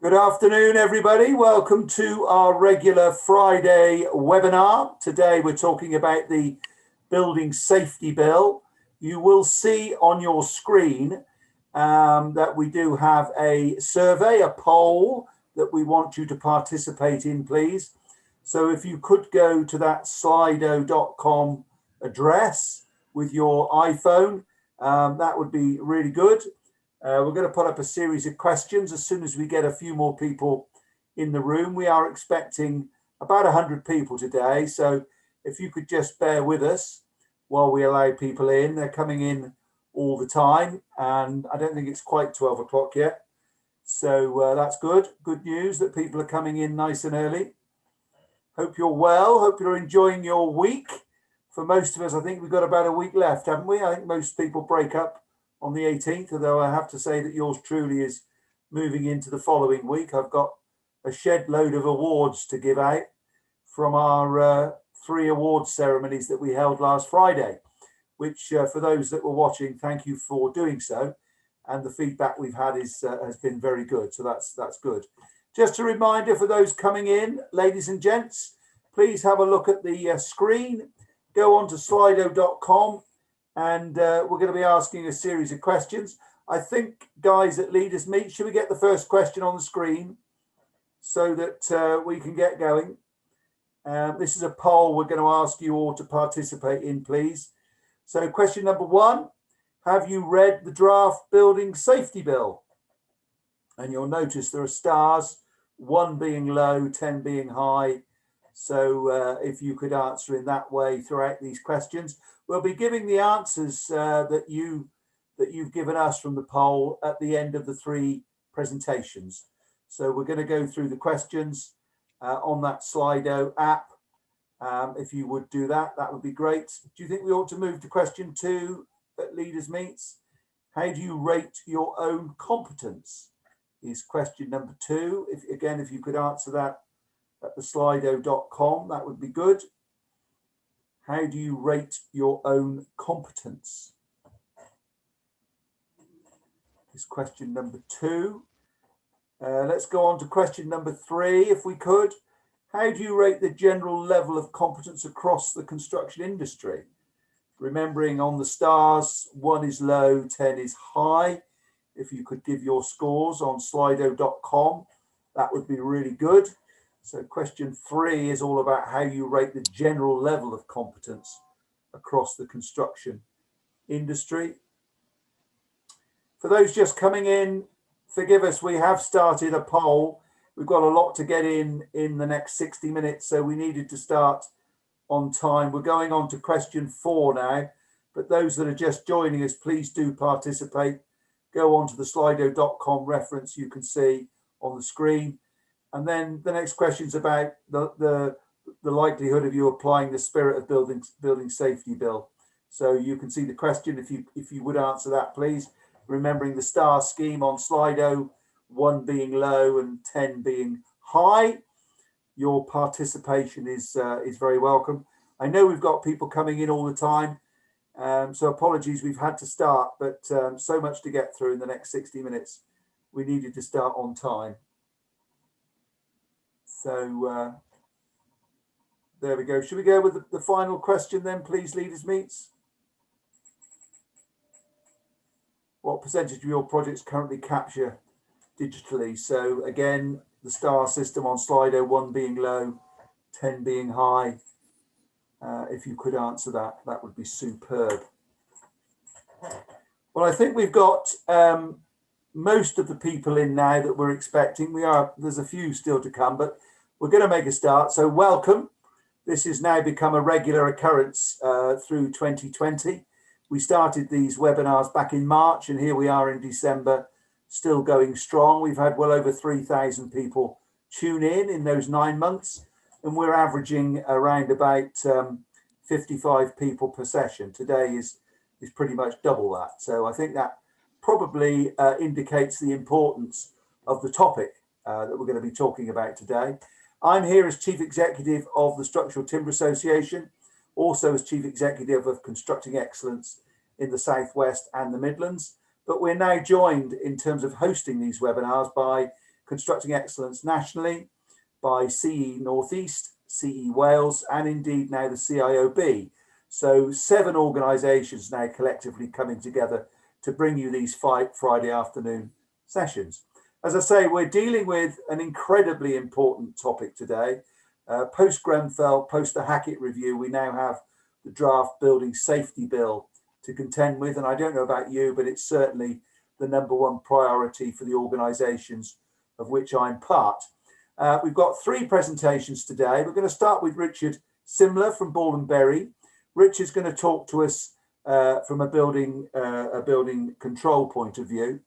Good afternoon, everybody. Welcome to our regular Friday webinar. Today we're talking about the Building Safety Bill. You will see on your screen that we do have a survey, a poll that we want you to participate in, please. So if you could go to that slido.com address with your iPhone, that would be really good. We're going to put up a series of questions as soon as we get a few more people in the room. We are expecting about 100 people today, so if you could just bear with us while we allow people in. They're coming in all the time, and I don't think it's quite 12 o'clock yet, so that's good. Good news that people are coming in nice and early. Hope you're well. Hope you're enjoying your week. For most of us, I think we've got about a week left, haven't we? I think most people break up on the 18th, although I have to say that yours truly is moving into the following week. I've got a shed load of awards to give out from our 3 awards ceremonies that we held last Friday, which for those that were watching, thank you for doing so. And the feedback we've had has been very good, so that's good. Just a reminder for those coming in, ladies and gents, please have a look at the screen, go on to slido.com, and we're going to be asking a series of questions. I think, guys at Leaders Meet, should we get the first question on the screen so that we can get going? This is a poll we're going to ask you all to participate in, please. So question number 1, have you read the draft Building Safety Bill? And you'll notice there are stars, 1 being low, 10 being high. So if you could answer in that way throughout these questions. We'll be giving the answers that you've given us from the poll at the end of the 3 presentations. So we're going to go through the questions on that Slido app. If you would do that, that would be great. Do you think we ought to move to question 2 at Leaders Meets? How do you rate your own competence? Is question number 2. If you could answer that at the slido.com, that would be good. How do you rate your own competence? Is question number 2. Let's go on to question number 3, if we could. How do you rate the general level of competence across the construction industry? Remembering on the stars, 1 is low, 10 is high. If you could give your scores on slido.com, that would be really good. So question 3 is all about how you rate the general level of competence across the construction industry. For those just coming in, forgive us, we have started a poll. We've got a lot to get in the next 60 minutes, so we needed to start on time. We're going on to question 4 now, but those that are just joining us, please do participate. Go on to the slido.com reference you can see on the screen. And then the next question is about the likelihood of you applying the spirit of building safety bill. So you can see the question if you would answer that, please. Remembering the star scheme on Slido, 1 being low and 10 being high. Your participation is very welcome. I know we've got people coming in all the time, so apologies we've had to start, but so much to get through in the next 60 minutes. We needed to start on time. So there we go. Should we go with the final question then, please, Leaders Meets? What percentage of your projects currently capture digitally? So again, the star system on Slido, 1 being low, 10 being high. If you could answer that, that would be superb. Well, I think we've got most of the people in now that we're expecting. There's a few still to come, but we're going to make a start. So welcome. This has now become a regular occurrence through 2020. We started these webinars back in March, and here we are in December, still going strong. We've had well over 3,000 people tune in those 9 months, and we're averaging around about 55 people per session. Today is pretty much double that. So I think that probably indicates the importance of the topic that we're going to be talking about today. I'm here as Chief Executive of the Structural Timber Association, also as Chief Executive of Constructing Excellence in the South West and the Midlands. But we're now joined in terms of hosting these webinars by Constructing Excellence nationally by CE Northeast, CE Wales, and indeed now the CIOB. So 7 organisations now collectively coming together to bring you these 5 Friday afternoon sessions. As I say, we're dealing with an incredibly important topic today. Post Grenfell, post the Hackitt review, we now have the draft Building Safety Bill to contend with. And I don't know about you, but it's certainly the #1 priority for the organisations of which I'm part. We've got 3 presentations today. We're going to start with Richard Cymler from Ball & Berry. Richard's going to talk to us from a building control point of view.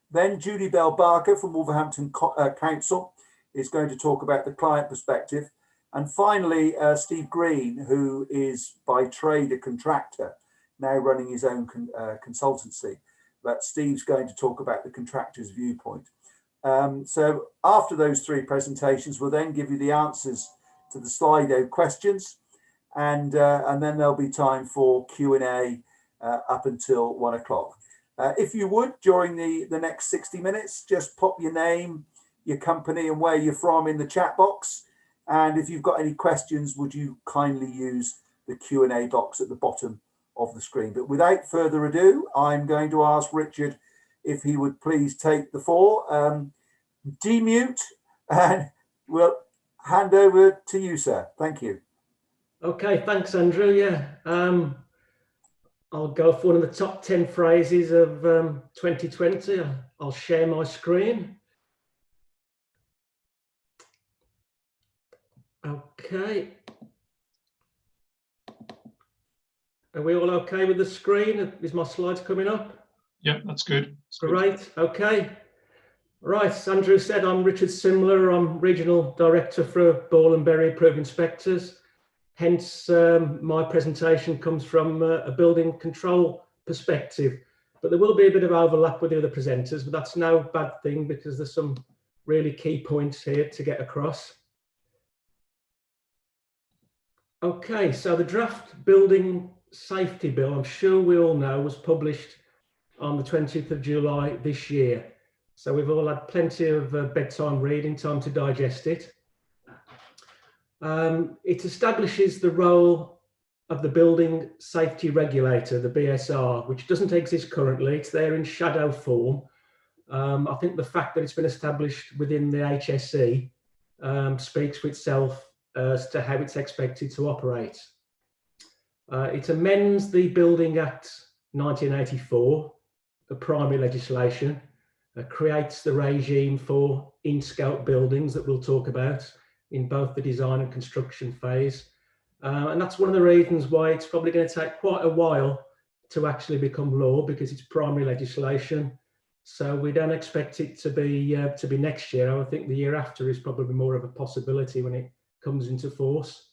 Then Judy Bell Barker from Wolverhampton Council is going to talk about the client perspective. And finally, Steve Green, who is by trade a contractor, now running his own consultancy. But Steve's going to talk about the contractor's viewpoint. So after those 3 presentations, we'll then give you the answers to the Slido questions. And then there'll be time for Q&A up until 1 o'clock. If you would, during the next 60 minutes, just pop your name, your company and where you're from in the chat box. And if you've got any questions, would you kindly use the Q&A box at the bottom of the screen. But without further ado, I'm going to ask Richard if he would please take the floor, demute, and we'll hand over to you, sir. Thank you. Okay, thanks, Andrew. Yeah, I'll go for one of the top 10 phrases of 2020. I'll share my screen. Okay. Are we all okay with the screen? Is my slides coming up? Yeah, that's good. Great. Okay. Right, as Andrew said, I'm Richard Cymler. I'm Regional Director for Ball & Berry Approved Inspectors. Hence, my presentation comes from a building control perspective. But there will be a bit of overlap with the other presenters, but that's no bad thing because there's some really key points here to get across. Okay, so the draft Building Safety Bill, I'm sure we all know, was published on the 20th of July this year. So we've all had plenty of bedtime reading, time to digest it. It establishes the role of the Building Safety Regulator, the BSR, which doesn't exist currently. It's there in shadow form. I think the fact that it's been established within the HSE speaks for itself as to how it's expected to operate. It amends the Building Act 1984, the primary legislation, creates the regime for in-scope buildings that we'll talk about in both the design and construction phase. And that's one of the reasons why it's probably going to take quite a while to actually become law, because it's primary legislation. So we don't expect it to be next year. I think the year after is probably more of a possibility when it comes into force.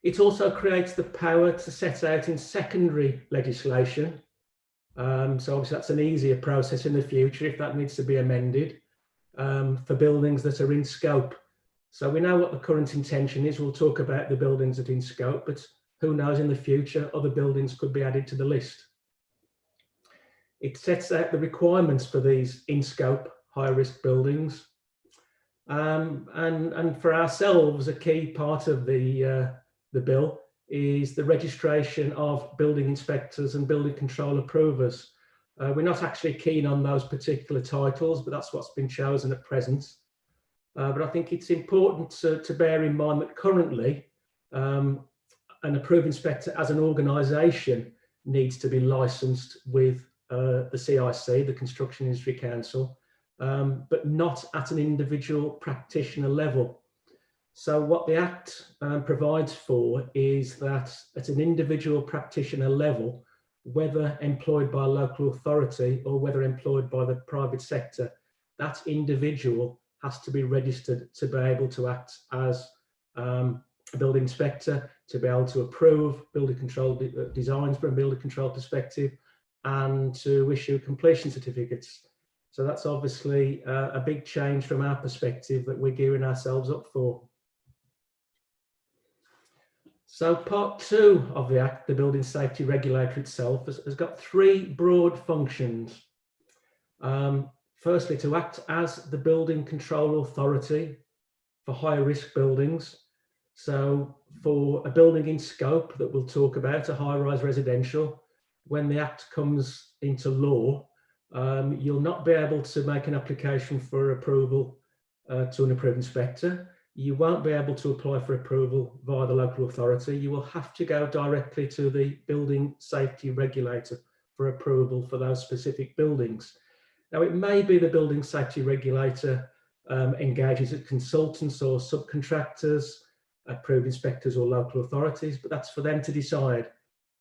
It also creates the power to set out in secondary legislation. So obviously that's an easier process in the future if that needs to be amended for buildings that are in scope. So we know what the current intention is. We'll talk about the buildings that are in scope, but who knows, in the future, other buildings could be added to the list. It sets out the requirements for these in-scope, high-risk buildings. And for ourselves, a key part of the bill is the registration of building inspectors and building control approvers. We're not actually keen on those particular titles, but that's what's been chosen at present. But I think it's important to bear in mind that currently an approved inspector as an organisation needs to be licensed with the CIC, the Construction Industry Council, but not at an individual practitioner level. So what the Act provides for is that at an individual practitioner level, whether employed by a local authority or whether employed by the private sector, that individual has to be registered to be able to act as a building inspector, to be able to approve building control designs from a building control perspective, and to issue completion certificates. So that's obviously a big change from our perspective that we're gearing ourselves up for. So part 2 of the Act, the Building Safety Regulator itself, has got 3 broad functions. firstly, to act as the building control authority for high risk buildings. So for a building in scope that we'll talk about, a high-rise residential, when the Act comes into law, you'll not be able to make an application for approval to an approved inspector. You won't be able to apply for approval via the local authority. You will have to go directly to the building safety regulator for approval for those specific buildings. Now, it may be the building safety regulator engages as consultants or subcontractors, approved inspectors or local authorities, but that's for them to decide.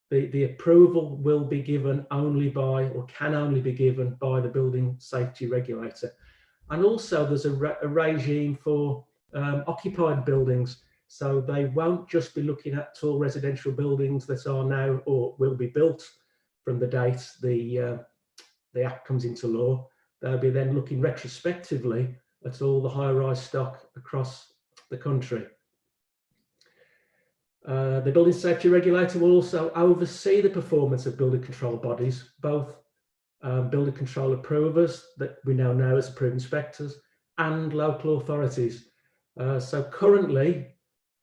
The approval will be given only by, or can only be given by, the building safety regulator. And also there's a regime for occupied buildings. So they won't just be looking at tall residential buildings that are now or will be built from the date the Act comes into law. They'll be then looking retrospectively at all the high-rise stock across the country. The building safety regulator will also oversee the performance of building control bodies, both building control approvers that we now know as approved inspectors and local authorities. So currently,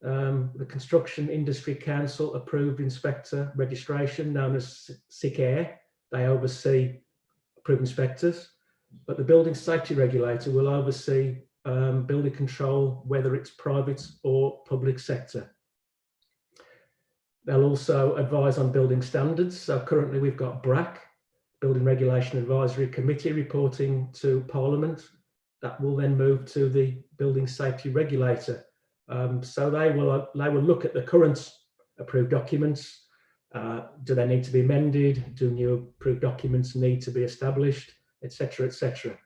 the Construction Industry Council approved inspector registration, known as SICAIR, they oversee approved inspectors, but the building safety regulator will oversee building control, whether it's private or public sector. They'll also advise on building standards. So currently we've got BRAC, Building Regulation Advisory Committee, reporting to Parliament. That will then move to the Building Safety Regulator. So they will look at the current approved documents. Do they need to be amended? Do new approved documents need to be established, etc., etc.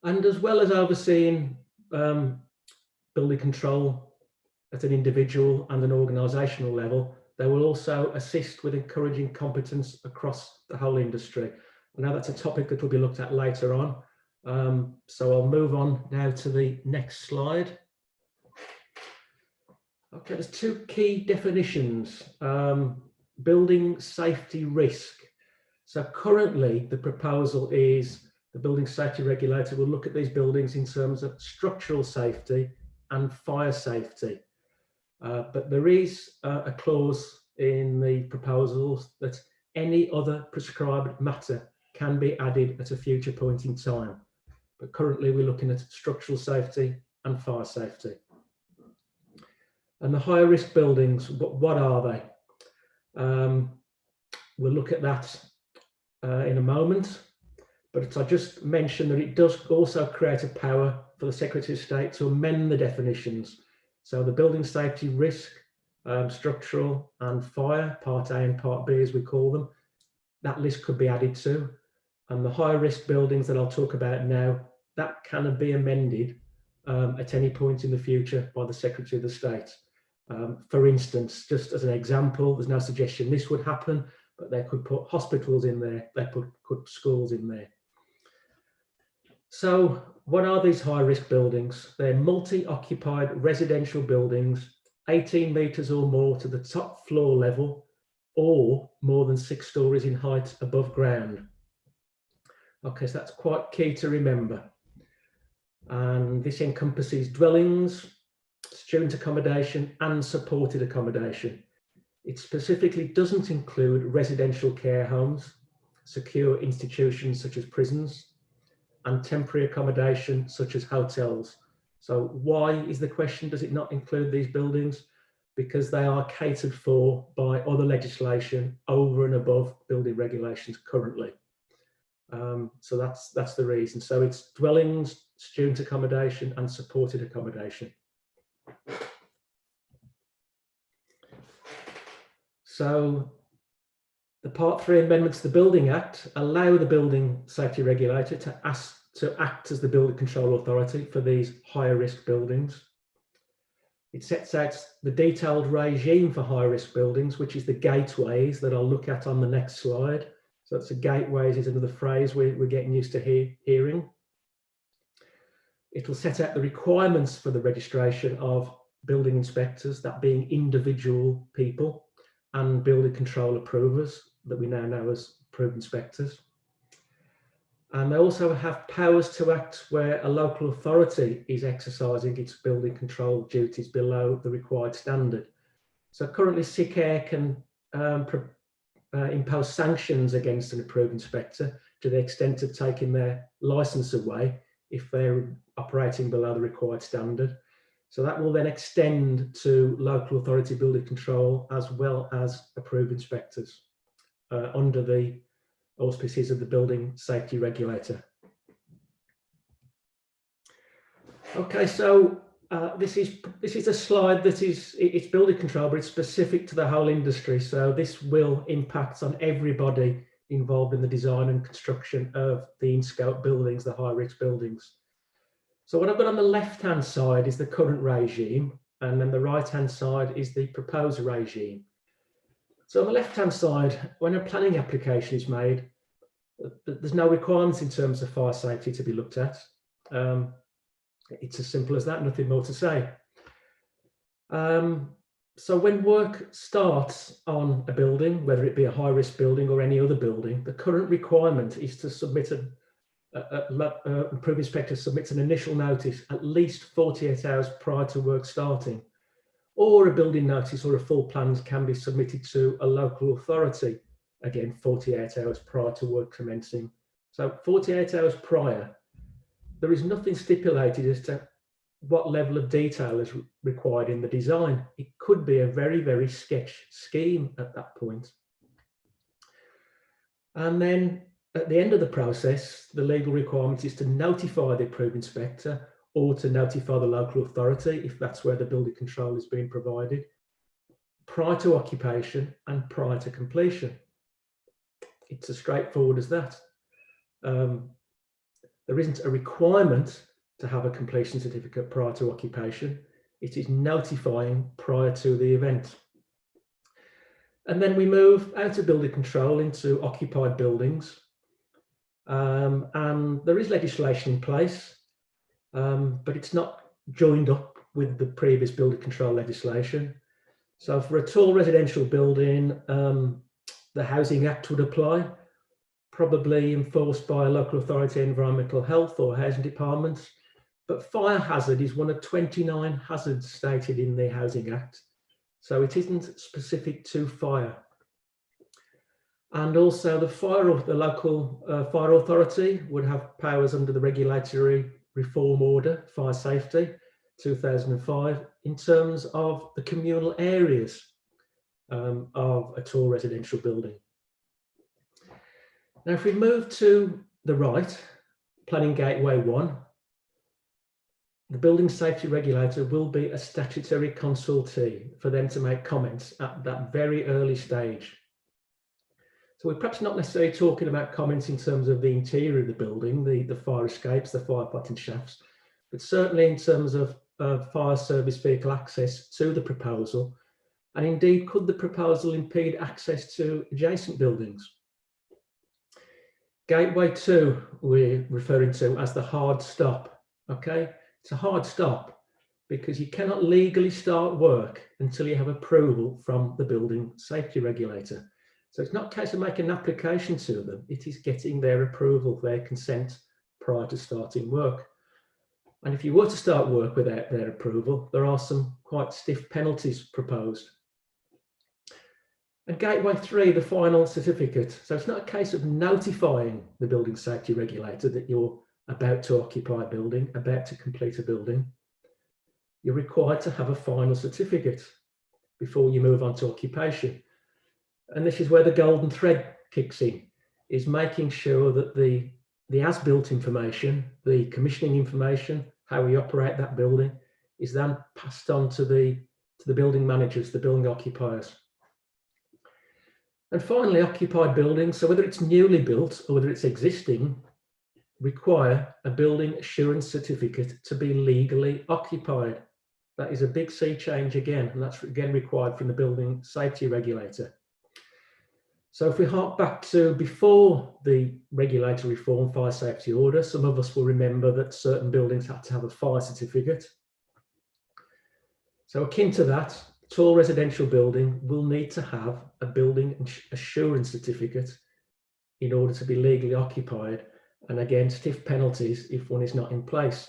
And as well as overseeing building control at an individual and an organisational level, they will also assist with encouraging competence across the whole industry. I know that's a topic that will be looked at later on. So I'll move on now to the next slide. Okay, there's two key definitions. Building safety risk. So currently the proposal is the building safety regulator will look at these buildings in terms of structural safety and fire safety. But there is a clause in the proposals that any other prescribed matter can be added at a future point in time. But currently we're looking at structural safety and fire safety. And the higher risk buildings, what are they? We'll look at that in a moment. But I just mentioned that it does also create a power for the Secretary of State to amend the definitions. So the building safety risk, structural and fire, Part A and Part B as we call them, that list could be added to. And the high risk buildings that I'll talk about now, that can be amended at any point in the future by the Secretary of the State. For instance, just as an example, there's no suggestion this would happen, but they could put hospitals in there, they could put schools in there. So what are these high risk buildings? They're multi-occupied residential buildings, 18 metres or more to the top floor level, or more than 6 stories in height above ground. Okay, so that's quite key to remember. And this encompasses dwellings, student accommodation and supported accommodation. It specifically doesn't include residential care homes, secure institutions such as prisons, and temporary accommodation such as hotels. So why is the question, does it not include these buildings? Because they are catered for by other legislation over and above building regulations currently. So that's the reason. So it's dwellings, student accommodation and supported accommodation. So the Part 3 amendments to the Building Act allow the Building Safety Regulator to act as the building control authority for these higher risk buildings. It sets out the detailed regime for high risk buildings, which is the gateways that I'll look at on the next slide. So that's the gateways is another phrase we're getting used to hearing. It'll set out the requirements for the registration of building inspectors, that being individual people, and building control approvers that we now know as approved inspectors. And they also have powers to act where a local authority is exercising its building control duties below the required standard. So currently SICAIR can impose sanctions against an approved inspector to the extent of taking their licence away if they're operating below the required standard. So that will then extend to local authority building control as well as approved inspectors under the auspices of the building safety regulator. Okay, so this is a slide that it's building control, but it's specific to the whole industry. So this will impact on everybody involved in the design and construction of the in-scope buildings, the high-risk buildings. So what I've got on the left-hand side is the current regime, and then the right-hand side is the proposed regime. So on the left-hand side, when a planning application is made, there's no requirements in terms of fire safety to be looked at. It's as simple as that, nothing more to say. So when work starts on a building, whether it be a high-risk building or any other building, the current requirement is to submit approved inspector submits an initial notice at least 48 hours prior to work starting, or a building notice or a full plans can be submitted to a local authority, again 48 hours prior to work commencing. So 48 hours prior, there is nothing stipulated as to what level of detail is required in the design. It could be a very, very sketch scheme at that point. And then at the end of the process, the legal requirement is to notify the approved inspector or to notify the local authority if that's where the building control is being provided, prior to occupation and prior to completion. It's as straightforward as that. There isn't a requirement to have a completion certificate prior to occupation. It is notifying prior to the event. And then we move out of building control into occupied buildings. And there is legislation in place, but it's not joined up with the previous building control legislation. So for a tall residential building, the Housing Act would apply, probably enforced by a local authority, environmental health or housing departments. But fire hazard is one of 29 hazards stated in the Housing Act. So it isn't specific to fire. And also the local fire authority would have powers under the Regulatory Reform Order, Fire Safety, 2005, in terms of the communal areas of a tall residential building. Now, if we move to the right, Planning Gateway 1, the Building Safety Regulator will be a statutory consultee for them to make comments at that very early stage. So we're perhaps not necessarily talking about comments in terms of the interior of the building, the fire escapes, the fire potting shafts, but certainly in terms of fire service vehicle access to the proposal. And indeed, could the proposal impede access to adjacent buildings? Gateway 2, we're referring to as the hard stop, okay? It's a hard stop because you cannot legally start work until you have approval from the building safety regulator. So it's not a case of making an application to them, it is getting their approval, their consent prior to starting work. And if you were to start work without their approval, there are some quite stiff penalties proposed. And Gateway 3, the final certificate. So it's not a case of notifying the building safety regulator that you're about to occupy a building, about to complete a building. You're required to have a final certificate before you move on to occupation. And this is where the golden thread kicks in, is making sure that the as-built information, the commissioning information, how we operate that building, is then passed on to the building managers, the building occupiers. And finally, occupied buildings, so whether it's newly built or whether it's existing, require a building assurance certificate to be legally occupied. That is a big sea change again, and that's again required from the building safety regulator. So if we hark back to before the regulatory reform fire safety order, some of us will remember that certain buildings had to have a fire certificate. So akin to that, a tall residential building will need to have a building assurance certificate in order to be legally occupied. and again, stiff penalties if one is not in place.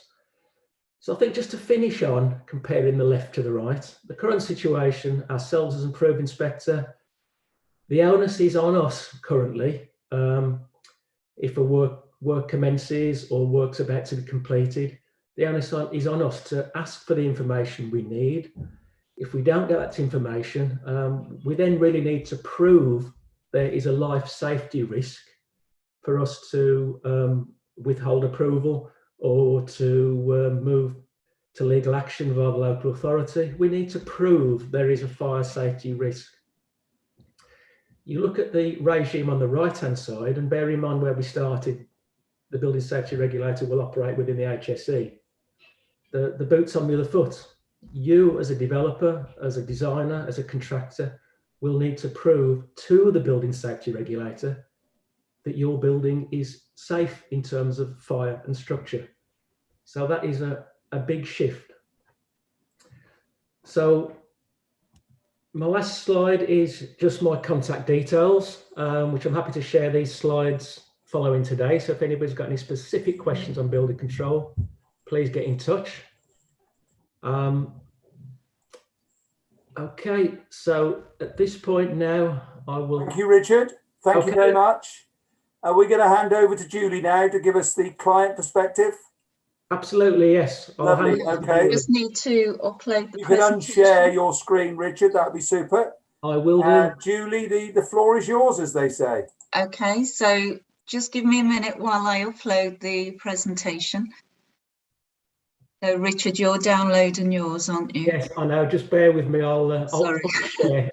So I think just to finish on comparing the left to the right, the current situation, ourselves as improved inspector, the onus is on us currently. If a work commences or work's about to be completed, the onus is on us to ask for the information we need. If we don't get that information, we then really need to prove there is a life safety risk for us to withhold approval or to move to legal action via the local authority. We need to prove there is a fire safety risk. You look at the regime on the right-hand side and bear in mind where we started. The building safety regulator will operate within the HSE. The boot's on the other foot. You as a developer, as a designer, as a contractor, will need to prove to the building safety regulator that your building is safe in terms of fire and structure. So that is a big shift. So my last slide is just my contact details, which I'm happy to share these slides following today. So if anybody's got any specific questions on building control, please get in touch. Okay, so at this point now, I will... Thank you, Richard. Thank you very much. We're going to hand over to Julie now to give us the client perspective. Absolutely, yes. Lovely, okay. You just need to upload the presentation. You can unshare your screen, Richard, that would be super. I will do. Julie, the floor is yours, as they say. Okay, so just give me a minute while I upload the presentation. So Richard, you're downloading yours, aren't you? Yes, I know, just bear with me, I'll share.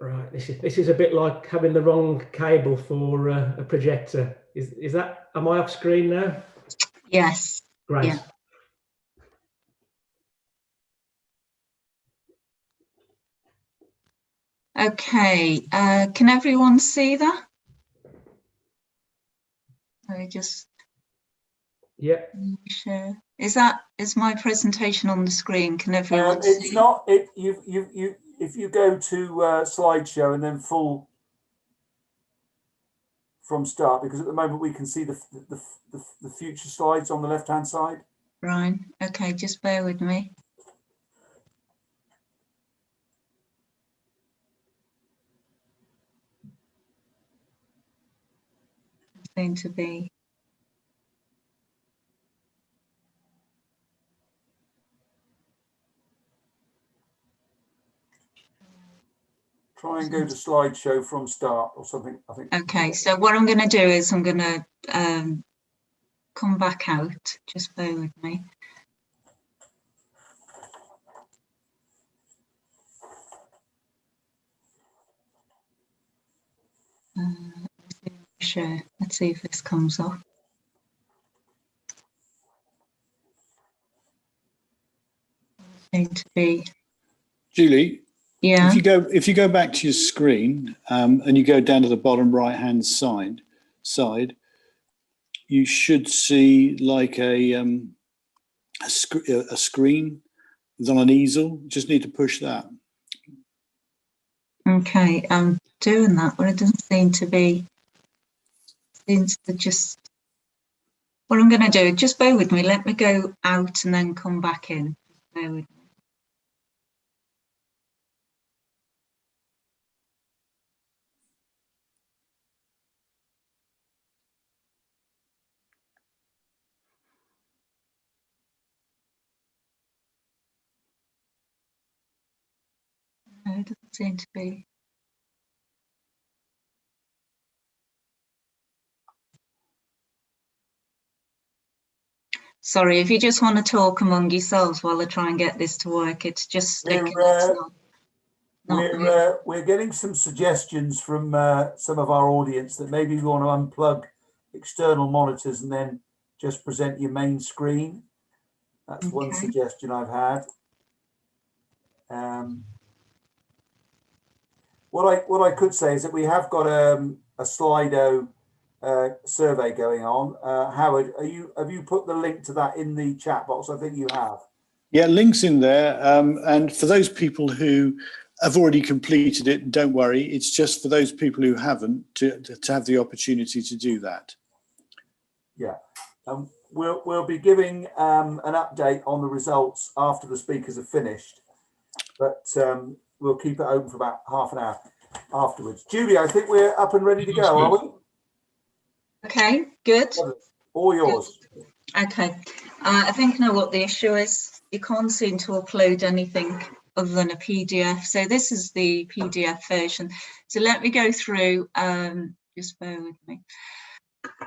Right, this is a bit like having the wrong cable for a projector. Is that, am I off screen now? Yes. Great. Yeah. Okay, can everyone see that? I just... Yeah. Share. Is my presentation on the screen? Can everyone see? It's not. If you go to slideshow and then full from start, because at the moment we can see the future slides on the left hand side. Right. Okay, just bear with me. It's going to be. Try and go to slideshow from start or something, I think. Okay, so what I'm going to do is I'm going to come back out. Just bear with me. Share. Let's see if this comes up. It's going to be. Julie. Yeah. If you go back to your screen and you go down to the bottom right hand side, you should see like a screen that's on an easel. You just need to push that. Okay, I'm doing that, but it doesn't seem to be. Seems to just. What I'm going to do, just bear with me. Let me go out and then come back in. Bear with me. No, it doesn't seem to be. Sorry, if you just want to talk among yourselves while I try and get this to work, it's just we're getting some suggestions from some of our audience that maybe we want to unplug external monitors and then just present your main screen. That's okay. One suggestion I've had. What I could say is that we have got a Slido survey going on. Howard, have you put the link to that in the chat box? I think you have. Yeah, links in there. And for those people who have already completed it, don't worry. It's just for those people who haven't to have the opportunity to do that. Yeah. We'll be giving an update on the results after the speakers have finished, but we'll keep it open for about half an hour afterwards. Julie, I think we're up and ready to go, are we? Okay, good. All yours. Okay, I think I know what the issue is. You can't seem to upload anything other than a PDF. So this is the PDF version. So let me go through, just bear with me.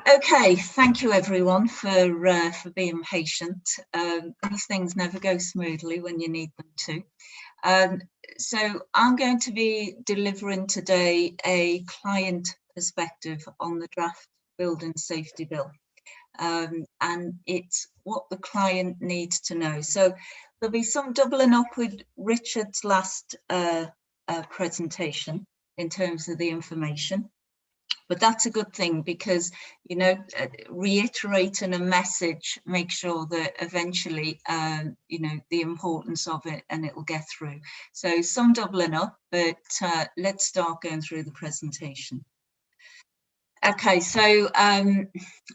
Okay, thank you everyone for being patient. These things never go smoothly when you need them to. So I'm going to be delivering today a client perspective on the draft building safety bill. And it's what the client needs to know. So there'll be some doubling up with Richard's last presentation in terms of the information. But that's a good thing because, you know, reiterating a message makes sure that eventually, you know, the importance of it and it will get through. So some doubling up, but let's start going through the presentation. Okay, so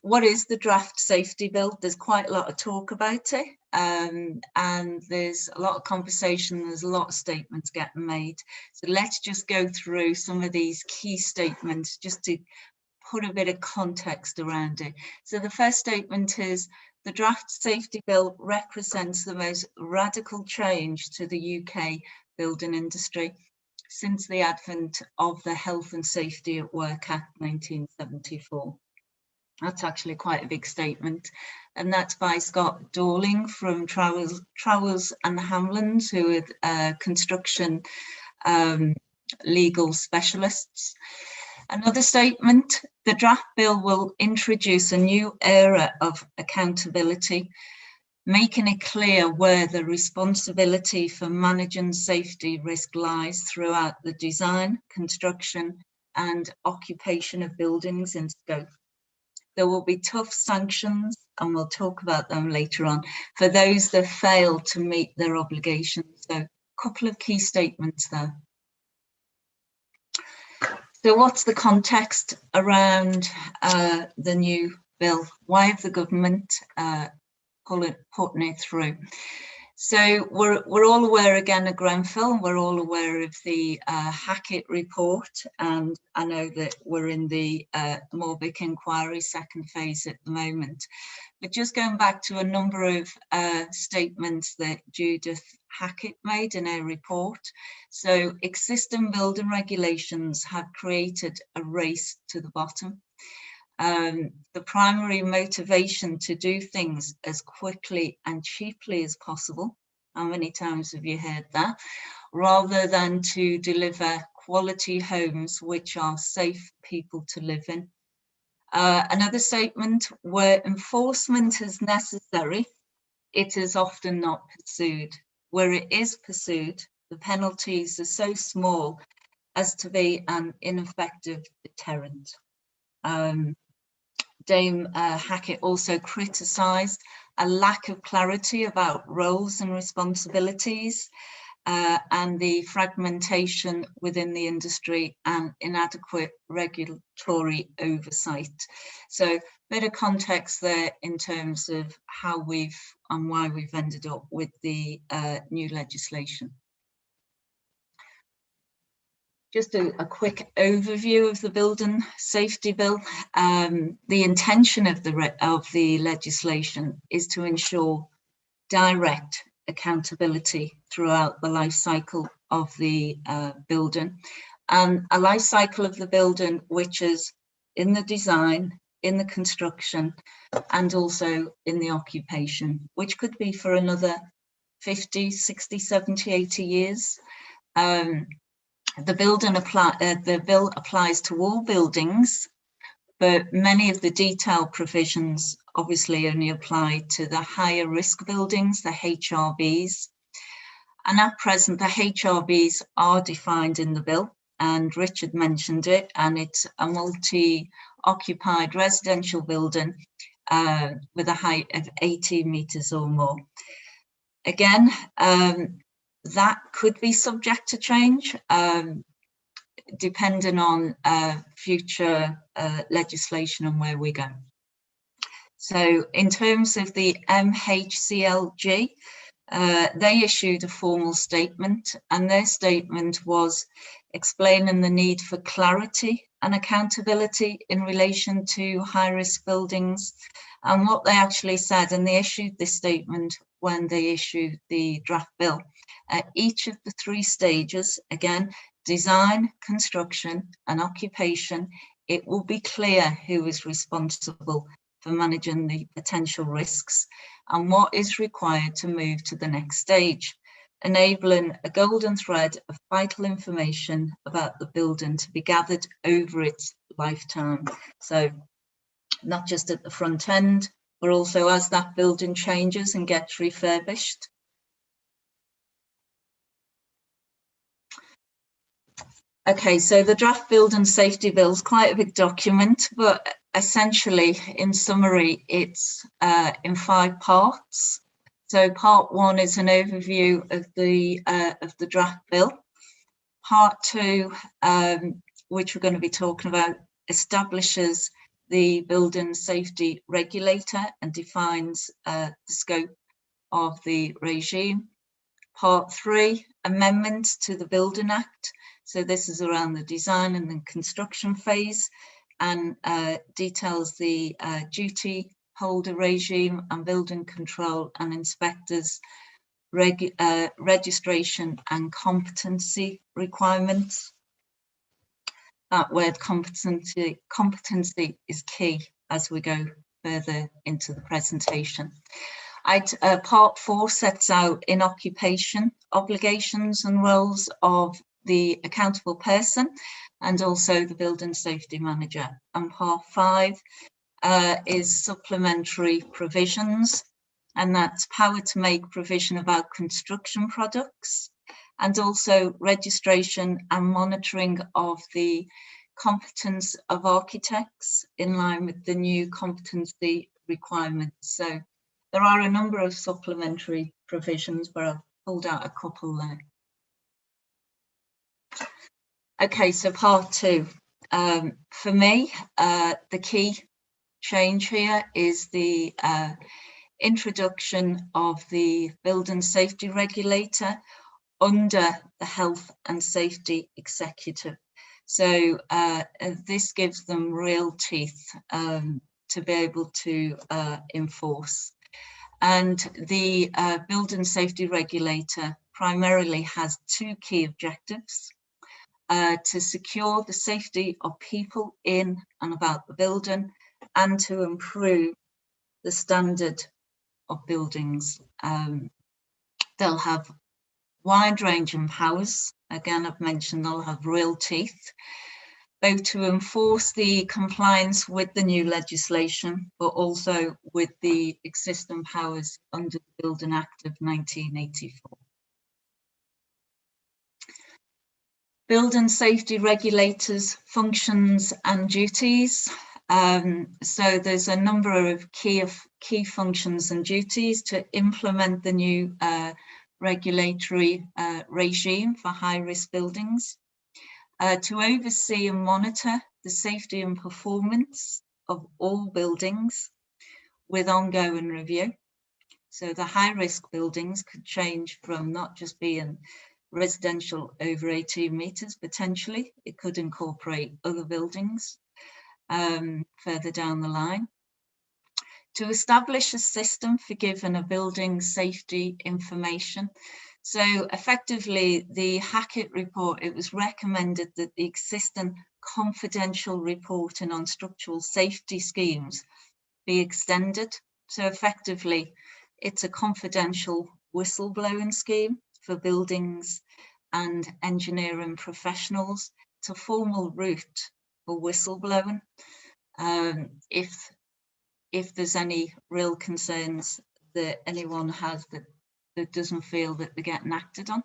what is the draft safety bill? There's quite a lot of talk about it, and there's a lot of conversation, there's a lot of statements getting made. So let's just go through some of these key statements just to put a bit of context around it. So the first statement is, the draft safety bill represents the most radical change to the UK building industry since the advent of the Health and Safety at Work Act 1974. That's actually quite a big statement. And that's by Scott Dorling from Trowers and Hamlins, who are construction legal specialists. Another statement, the draft bill will introduce a new era of accountability, making it clear where the responsibility for managing safety risk lies throughout the design, construction, and occupation of buildings in scope. There will be tough sanctions, and we'll talk about them later on, for those that fail to meet their obligations. So a couple of key statements there. So what's the context around the new bill? Why have the government putting it through? So we're all aware again of Grenfell, we're all aware of the Hackitt report, and I know that we're in the Morbic inquiry second phase at the moment. But just going back to a number of statements that Judith Hackitt made in her report. So existing building regulations have created a race to the bottom. The primary motivation to do things as quickly and cheaply as possible. How many times have you heard that? Rather than to deliver quality homes which are safe for people to live in. Another statement, where enforcement is necessary, it is often not pursued. Where it is pursued, the penalties are so small as to be an ineffective deterrent. Dame Hackitt also criticised a lack of clarity about roles and responsibilities and the fragmentation within the industry and inadequate regulatory oversight. So a bit of context there in terms of how we've and why we've ended up with the new legislation. Just a quick overview of the building safety bill. The intention of the legislation is to ensure direct accountability throughout the life cycle of the building, and a life cycle of the building which is in the design, in the construction, and also in the occupation, which could be for another 50, 60, 70, 80 years. The bill applies to all buildings, but many of the detailed provisions obviously only apply to the higher risk buildings, the HRBs. And at present, the HRBs are defined in the bill, and Richard mentioned it, and it's a multi-occupied residential building with a height of 18 metres or more. again, that could be subject to change, depending on future legislation and where we go. So in terms of the MHCLG, they issued a formal statement, and their statement was explaining the need for clarity and accountability in relation to high-risk buildings. And what they actually said, and they issued this statement when they issued the draft bill, at each of the 3 stages, again, design, construction and occupation, it will be clear who is responsible for managing the potential risks and what is required to move to the next stage, enabling a golden thread of vital information about the building to be gathered over its lifetime. So not just at the front end, but also as that building changes and gets refurbished. Okay, so the draft building safety bill is quite a big document, but essentially, in summary, it's in 5 parts. So part 1 is an overview of the draft bill. Part 2, which we're going to be talking about, establishes the building safety regulator and defines the scope of the regime. Part 3, amendments to the Building Act. So this is around the design and the construction phase, and details the duty holder regime and building control and inspectors registration and competency requirements. That word competency is key as we go further into the presentation. Part 4 sets out in occupation obligations and roles of the accountable person and also the building safety manager. And part 5 is supplementary provisions, and that's power to make provision about construction products and also registration and monitoring of the competence of architects in line with the new competency requirements. So there are a number of supplementary provisions, but I've pulled out a couple there. Okay, so part 2. For me, the key change here is the introduction of the building safety regulator under the health and safety executive. So this gives them real teeth to be able to enforce. And the building safety regulator primarily has 2 key objectives: to secure the safety of people in and about the building and to improve the standard of buildings. They'll have wide-ranging powers. Again, I've mentioned they'll have real teeth, both to enforce the compliance with the new legislation, but also with the existing powers under the Building Act of 1984. Building safety regulators' functions and duties. So there's a number of key functions and duties to implement the new regulatory regime for high-risk buildings, to oversee and monitor the safety and performance of all buildings with ongoing review. So the high-risk buildings could change from not just being residential over 18 metres, potentially. It could incorporate other buildings further down the line. To establish a system for giving a building safety information. So effectively, the Hackitt report, it was recommended that the existing confidential reporting on structural safety schemes be extended. So effectively, it's a confidential whistleblowing scheme for buildings and engineering professionals. It's a formal route for whistleblowing. If there's any real concerns that anyone has that doesn't feel that they're getting acted on.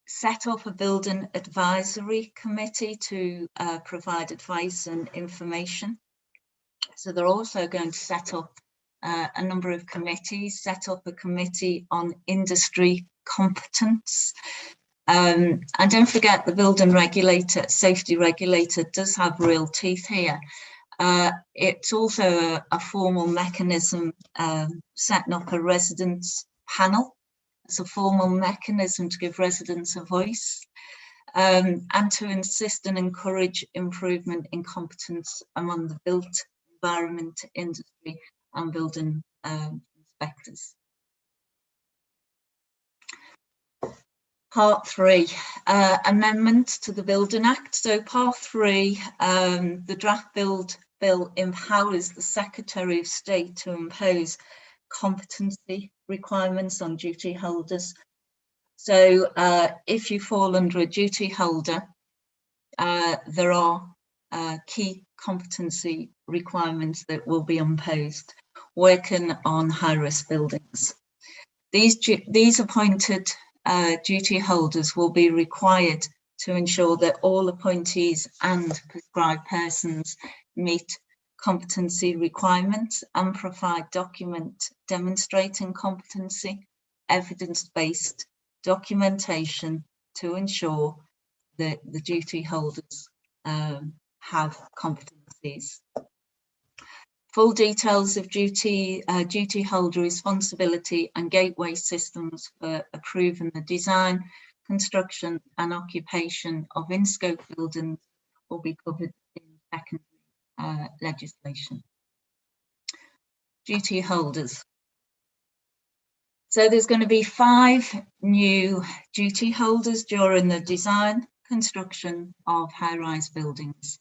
Set up a building advisory committee to provide advice and information. So they're also going to set up a number of committees, set up a committee on industry competence. And don't forget, the building regulator, safety regulator, does have real teeth here. It's also a formal mechanism, setting up a residents panel. It's a formal mechanism to give residents a voice, and to insist and encourage improvement in competence among the built environment industry and building inspectors. Part 3, amendment to the Building Act. So Part 3, the draft bill empowers the Secretary of State to impose competency requirements on duty holders. So if you fall under a duty holder, there are key competency requirements that will be imposed working on high-risk buildings. These appointed duty holders will be required to ensure that all appointees and prescribed persons meet competency requirements and provide document demonstrating competency, evidence-based documentation to ensure that the duty holders have competencies. Full details of duty holder responsibility and gateway systems for approving the design, construction and occupation of in-scope buildings will be covered in secondary legislation. Duty holders. So there's going to be 5 new duty holders during the design, construction of high-rise buildings.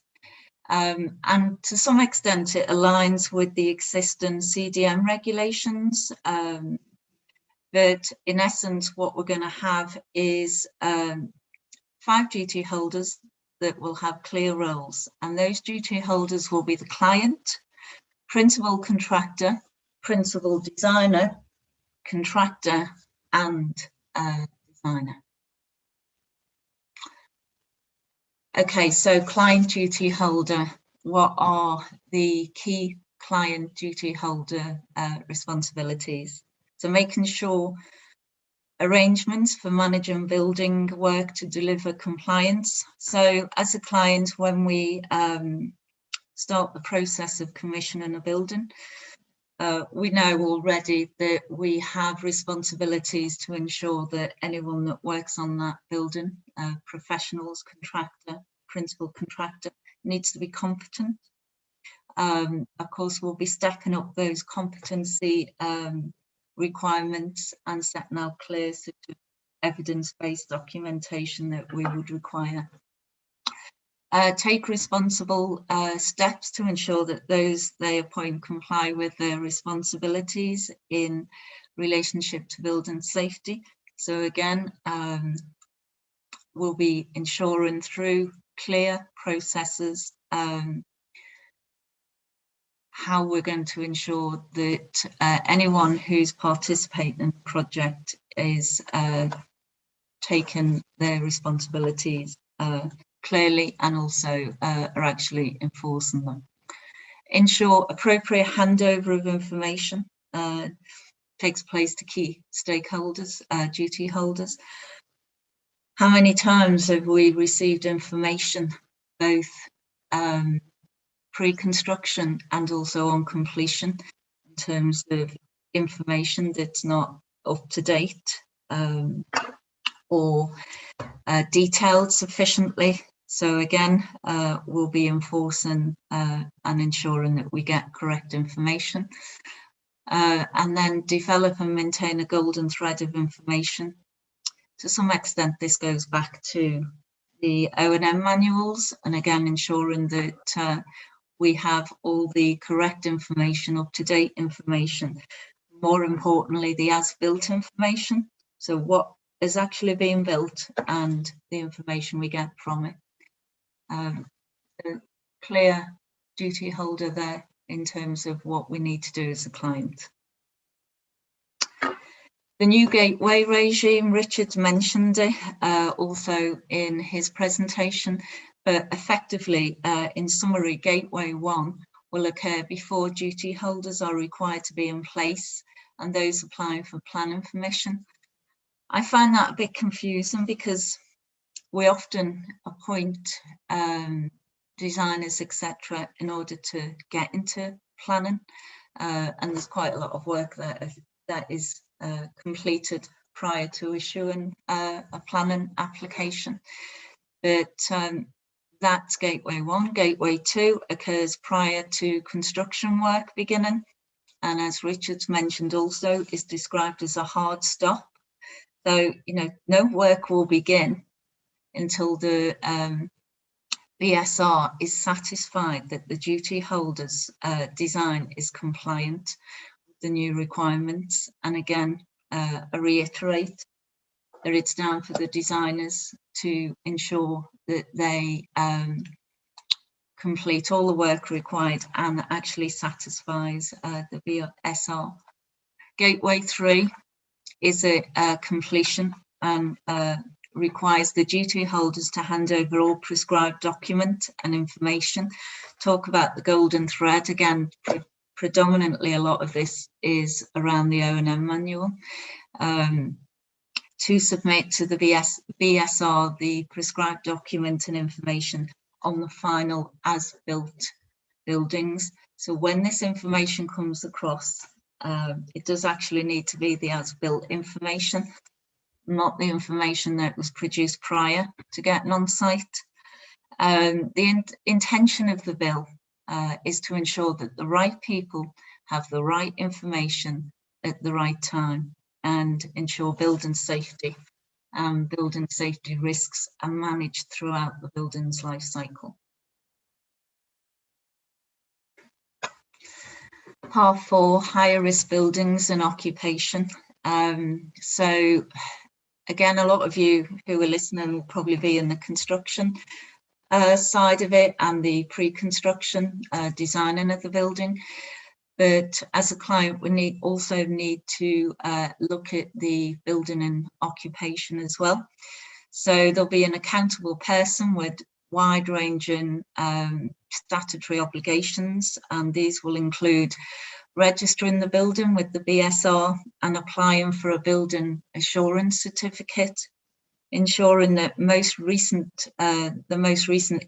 And to some extent it aligns with the existing CDM regulations, but in essence what we're going to have is 5 duty holders that will have clear roles, and those duty holders will be the client, principal contractor, principal designer, contractor and designer. Okay, so client duty holder, what are the key client duty holder responsibilities? So making sure arrangements for managing building work to deliver compliance. So as a client, when we start the process of commissioning a building, we know already that we have responsibilities to ensure that anyone that works on that building, professionals, contractor, principal contractor, needs to be competent. Of course, we'll be stacking up those competency requirements and setting out clear sort of evidence-based documentation that we would require. Take responsible steps to ensure that those they appoint comply with their responsibilities in relationship to building safety. So again, we'll be ensuring through clear processes how we're going to ensure that anyone who's participating in the project is taking their responsibilities clearly and also are actually enforcing them. Ensure appropriate handover of information takes place to key stakeholders, duty holders. How many times have we received information, both pre-construction and also on completion, in terms of information that's not up to date or detailed sufficiently? So again, we'll be enforcing and ensuring that we get correct information. And then develop and maintain a golden thread of information. To some extent, this goes back to the O&M manuals, and again, ensuring that we have all the correct information, up-to-date information. More importantly, the as-built information. So what is actually being built and the information we get from it. A clear duty holder there in terms of what we need to do as a client. The new gateway regime, Richard's mentioned it also in his presentation, but effectively, in summary, Gateway 1 will occur before duty holders are required to be in place and those applying for planning permission. I find that a bit confusing because we often appoint designers, etc., in order to get into planning, and there's quite a lot of work that is completed prior to issuing a planning application. But that's Gateway 1. Gateway 2 occurs prior to construction work beginning, and as Richard's mentioned also, is described as a hard stop. So, no work will begin until the BSR is satisfied that the duty holder's design is compliant with the new requirements. And again, I reiterate that it's down for the designers to ensure that they complete all the work required and actually satisfies the BSR. Gateway 3 is a completion and requires the duty holders to hand over all prescribed document and information. Talk about the golden thread again. Predominantly, a lot of this is around the O&M manual. To submit to the BSR the prescribed document and information on the final as-built buildings. So when this information comes across, it does actually need to be the as-built information, not the information that was produced prior to getting on site. The intention of the bill is to ensure that the right people have the right information at the right time and ensure building safety and building safety risks are managed throughout the building's life cycle. Part 4, higher risk buildings and occupation. So again, a lot of you who are listening will probably be in the construction side of it and the pre-construction designing of the building. But as a client, we also need to look at the building and occupation as well. So there'll be an accountable person with wide-ranging statutory obligations, and these will include registering the building with the BSR and applying for a building assurance certificate, ensuring that the most recent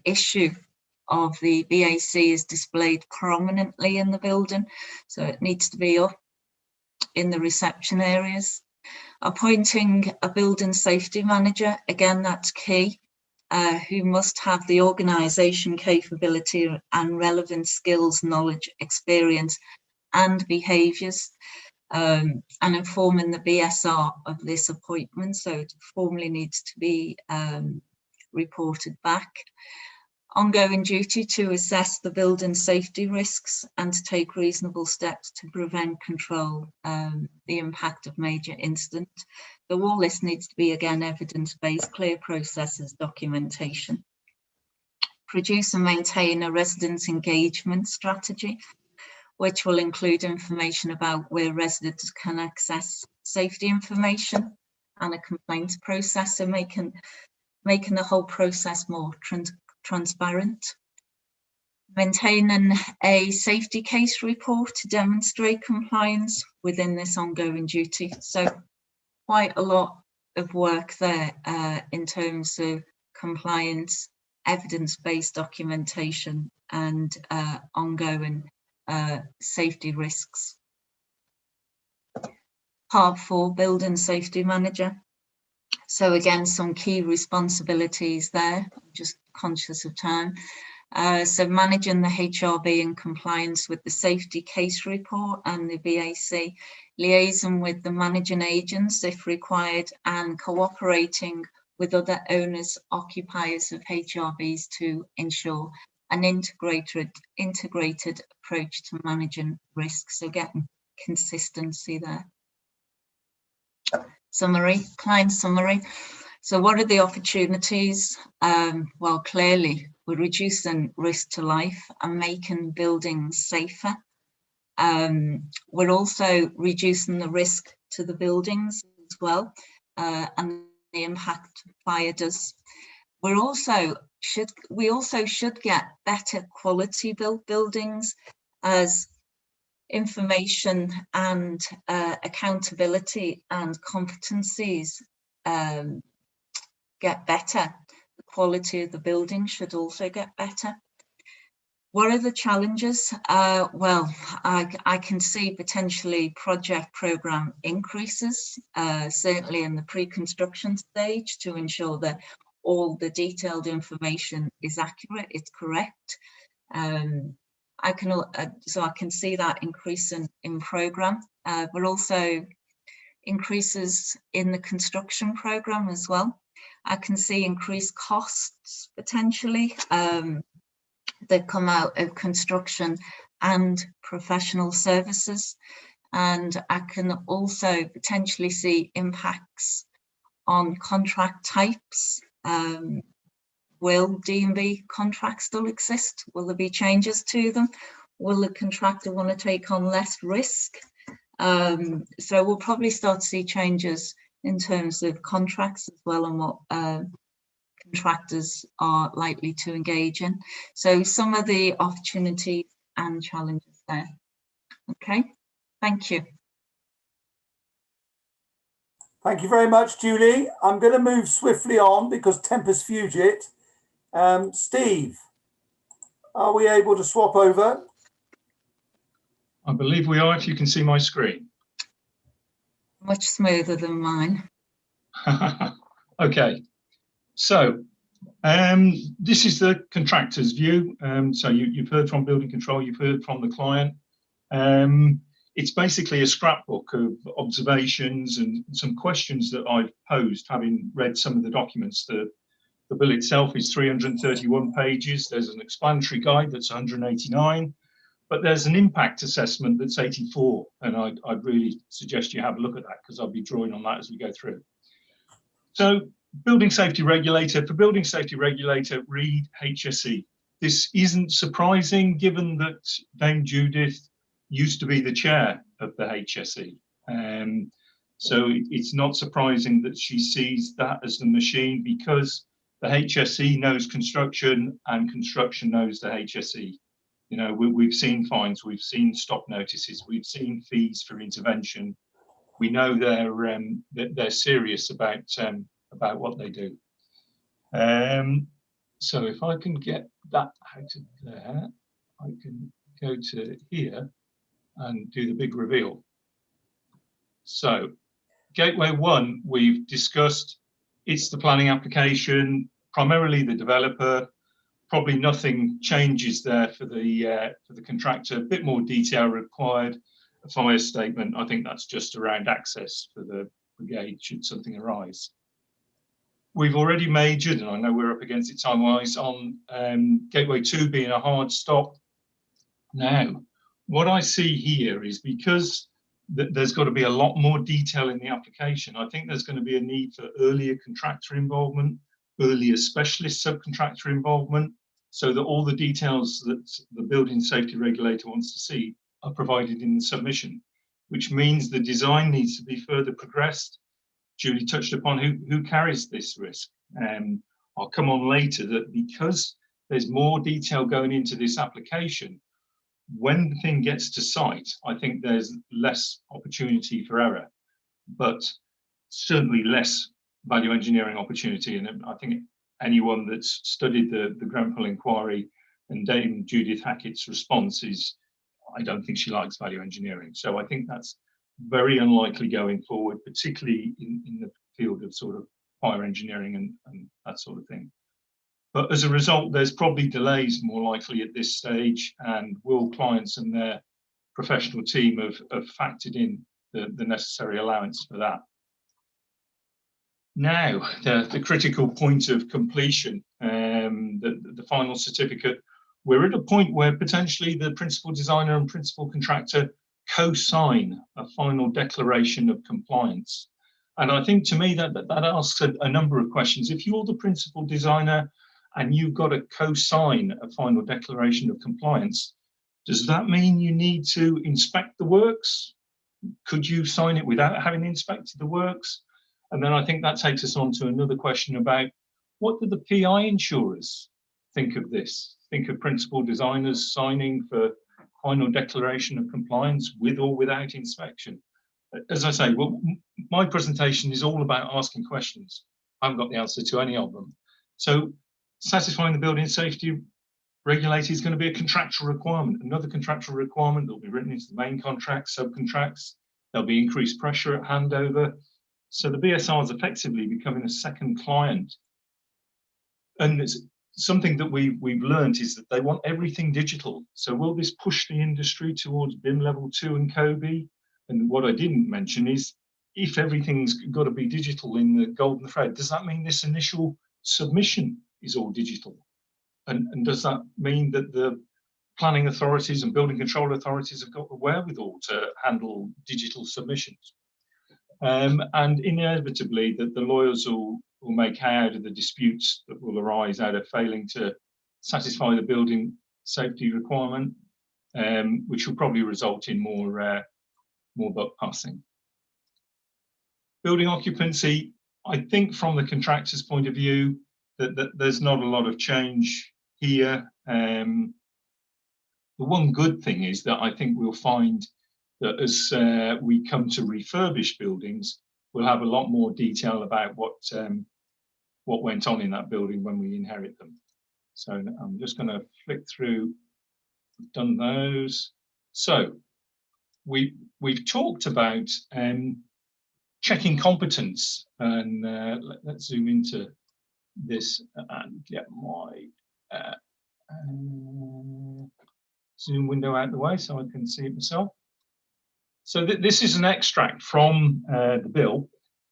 issue of the BAC is displayed prominently in the building, so it needs to be up in the reception areas. Appointing a building safety manager, again, that's key, who must have the organisation capability and relevant skills, knowledge, experience and behaviours, and informing the BSR of this appointment, so it formally needs to be reported back. Ongoing duty to assess the building safety risks and to take reasonable steps to prevent, control the impact of major incident. So all this needs to be, again, evidence-based, clear processes, documentation. Produce and maintain a residents' engagement strategy, which will include information about where residents can access safety information and a complaints process, so making the whole process more transparent. Maintaining a safety case report to demonstrate compliance within this ongoing duty. So quite a lot of work there in terms of compliance, evidence-based documentation and ongoing safety risks. Part 4, building safety manager. So again, some key responsibilities there, I'm just conscious of time. So managing the HRB in compliance with the safety case report and the BAC, liaison with the managing agents if required, and cooperating with other owners, occupiers of HRBs to ensure an integrated approach to managing risks. So getting consistency there. Summary, client summary. So what are the opportunities? Well, clearly we're reducing risk to life and making buildings safer. We're also reducing the risk to the buildings as well, and the impact fire does. we also should get better quality built buildings as information and accountability and competencies get better. The quality of the building should also get better. What are the challenges? Well, I can see potentially project program increases, certainly in the pre-construction stage, to ensure that all the detailed information is accurate, it's correct. I can see that increase in program, but also increases in the construction program as well. I can see increased costs potentially that come out of construction and professional services. And I can also potentially see impacts on contract types. Will D&B contracts still exist? Will there be changes to them? Will the contractor want to take on less risk? So we'll probably start to see changes in terms of contracts as well, and what contractors are likely to engage in. So some of the opportunities and challenges there. Okay, thank you. Thank you very much, Julie. I'm going to move swiftly on because tempus fugit. Steve, are we able to swap over? I believe we are, if you can see my screen. Much smoother than mine. Okay, so this is the contractor's view. So you've heard from building control, you've heard from the client. It's basically a scrapbook of observations and some questions that I've posed, having read some of the documents. The bill itself is 331 pages. There's an explanatory guide that's 189, but there's an impact assessment that's 84. And I'd really suggest you have a look at that, because I'll be drawing on that as we go through. So building safety regulator, for building safety regulator, read HSE. This isn't surprising, given that Dame Judith used to be the chair of the HSE. So it's not surprising that she sees that as the machine, because the HSE knows construction and construction knows the HSE. You know, we've seen fines, we've seen stop notices, we've seen fees for intervention. We know they're serious about what they do. So if I can get that out of there, I can go to here and do the big reveal. So Gateway 1, we've discussed. It's the planning application, primarily the developer. Probably nothing changes there for the contractor. A bit more detail required. A fire statement, I think that's just around access for the brigade should something arise. We've already majored, and I know we're up against it time-wise, on Gateway 2 being a hard stop. Now, what I see here is, because there's got to be a lot more detail in the application, I think there's going to be a need for earlier contractor involvement, earlier specialist subcontractor involvement, so that all the details that the building safety regulator wants to see are provided in the submission, which means the design needs to be further progressed. Julie touched upon who carries this risk. I'll come on later that because there's more detail going into this application, when the thing gets to site, I think there's less opportunity for error, but certainly less value engineering opportunity. And I think anyone that's studied the Grenfell inquiry and Dame Judith Hackitt's response is, I don't think she likes value engineering. So I think that's very unlikely going forward, particularly in the field of sort of fire engineering and that sort of thing. But as a result, there's probably delays more likely at this stage, and will clients and their professional team have factored in the necessary allowance for that. Now, the critical point of completion, the final certificate, we're at a point where potentially the principal designer and principal contractor co-sign a final declaration of compliance. And I think, to me, that asks a number of questions. If you're the principal designer and you've got to co-sign a final declaration of compliance, does that mean you need to inspect the works? Could you sign it without having inspected the works? And then I think that takes us on to another question about what do the PI insurers think of this? Think of principal designers signing for final declaration of compliance with or without inspection? As I say, well, my presentation is all about asking questions. I haven't got the answer to any of them. So satisfying the building safety regulator is going to be a contractual requirement, another contractual requirement that will be written into the main contract, subcontracts. There'll be increased pressure at handover. So the BSR is effectively becoming a second client. And it's something that we've learned is that they want everything digital. So will this push the industry towards BIM level 2 and COBE? And what I didn't mention is, if everything's got to be digital in the golden thread, does that mean this initial submission is all digital? And does that mean that the planning authorities and building control authorities have got the wherewithal to handle digital submissions? And inevitably, that the lawyers will make hay out of the disputes that will arise out of failing to satisfy the building safety requirement, which will probably result in more buck passing. Building occupancy, I think from the contractor's point of view, that there's not a lot of change here. The one good thing is that I think we'll find that as we come to refurbish buildings, we'll have a lot more detail about what went on in that building when we inherit them. So I'm just going to flick through. We've done those. So we've talked about checking competence, and let's zoom into this and get my Zoom window out of the way so I can see it myself. So this is an extract from the bill,